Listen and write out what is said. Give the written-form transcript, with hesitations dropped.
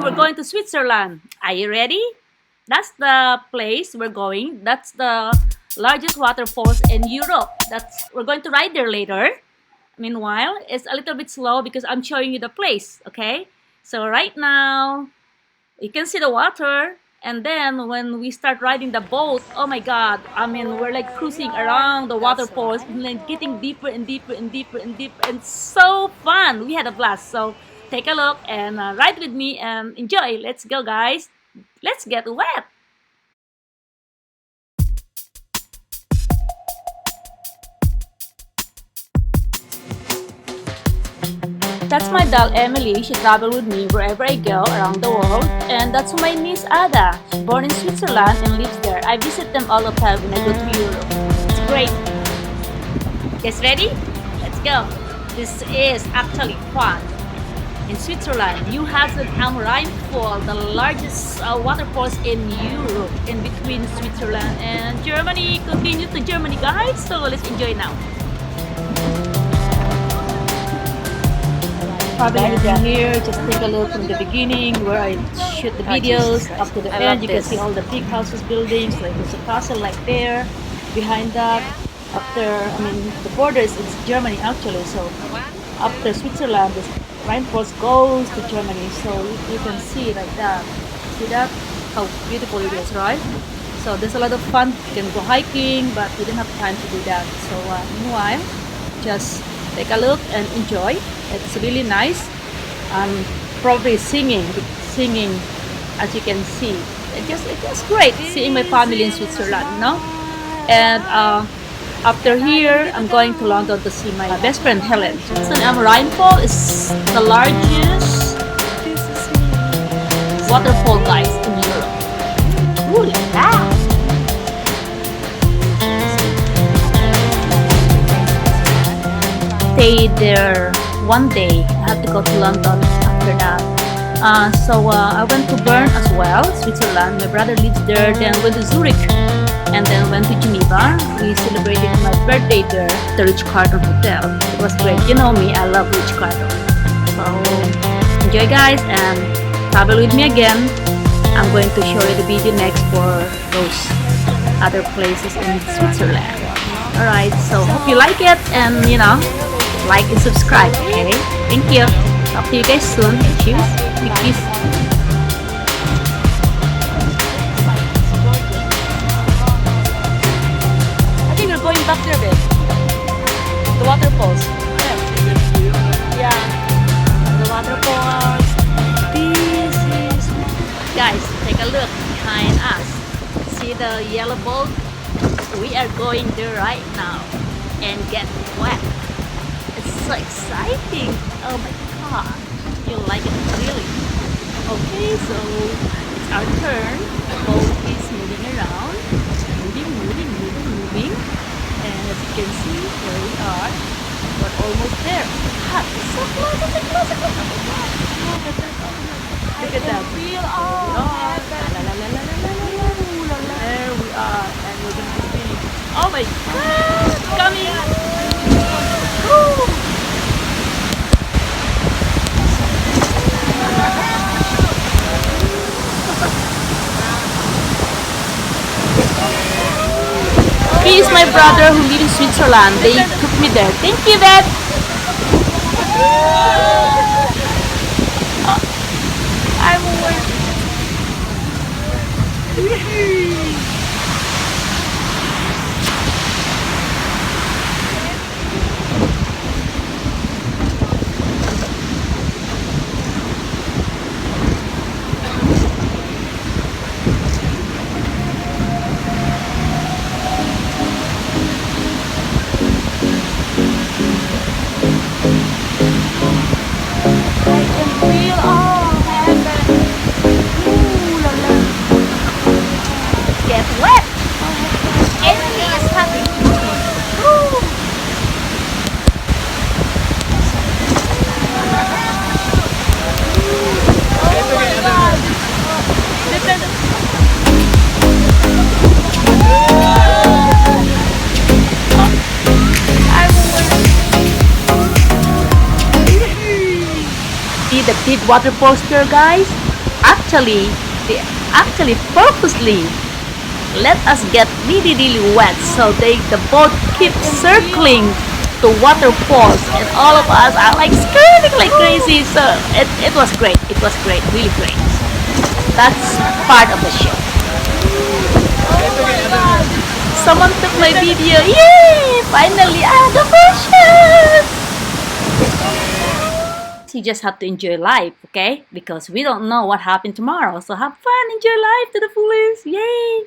we're going to Switzerland. Are you ready? That's the place we're going. That's the largest waterfalls in Europe. We're going to ride there later. Meanwhile, it's a little bit slow because I'm showing you the place, okay? So right now, you can see the water. And then when we start riding the boat, oh my God, we're like cruising around the waterfalls and then getting deeper and deeper and deeper and deeper. And so fun. We had a blast. So take a look and ride with me and enjoy. Let's go, guys. Let's get wet. That's my doll Emily. She travels with me wherever I go around the world. And that's my niece Ada. She's born in Switzerland and lives there. I visit them all the time when I go to Europe. It's great. Guys ready? Let's go. This is actually fun. In Switzerland, Neuhausen and Rhinefall, the largest waterfalls in Europe, in between Switzerland and Germany. Continue to Germany, guys. So let's enjoy now. Probably here, just take a look from the beginning where I shoot the videos up to the end. You can see all the big houses, buildings, like there's a castle like there. Behind that, the border is Germany actually. So after Switzerland, this Rhinefall goes to Germany. So you can see like that. See that? How beautiful it is, right? So there's a lot of fun. You can go hiking, but we didn't have time to do that. So meanwhile, just take a look and enjoy. It's really nice. I'm probably singing as you can see. It's just great seeing my family in Switzerland, you know. And after here, I'm going to London to see my best friend Helen. So Rhinefall is the largest waterfall, guys, in Europe. Ooh la la! Stay there one day. I have to go to London after that. So I went to Bern as well, Switzerland. My brother lives there. Then went to Zurich, and then went to Geneva. We celebrated my birthday there at the Ritz-Carlton Hotel. It was great. You know me, I love Ritz-Carlton. So enjoy, guys, and travel with me again. I'm going to show you the video next for those other places in Switzerland. Alright, so hope you like it, and like and subscribe, okay? Thank you. Talk to you guys soon. Cheers. Big kiss. I think we're going back there, babe. The waterfalls. Yeah. The waterfalls. This is... Guys, take a look behind us. See the yellow boat? We are going there right now and get wet. So exciting! Oh my god! You like it really? Okay, so it's our turn. The boat is moving around. Moving. And as you can see, here we are. We're almost there. Hot! It's so close! Look at that! There we are. And we're going to be spinning. Oh my god! Coming! Woo! He is my brother who lives in Switzerland. They took me there. Thank you, Dad. I'm waiting. the big water poster, guys. they actually purposely let us get really wet so the boat keeps circling the waterfalls, and all of us are like screaming like crazy. So it was great. It was great, really great. That's part of the show. Someone took my video. Yay! Finally, I had the version. You just have to enjoy life, okay? Because we don't know what happened tomorrow. So have fun, enjoy life to the fullest. Yay!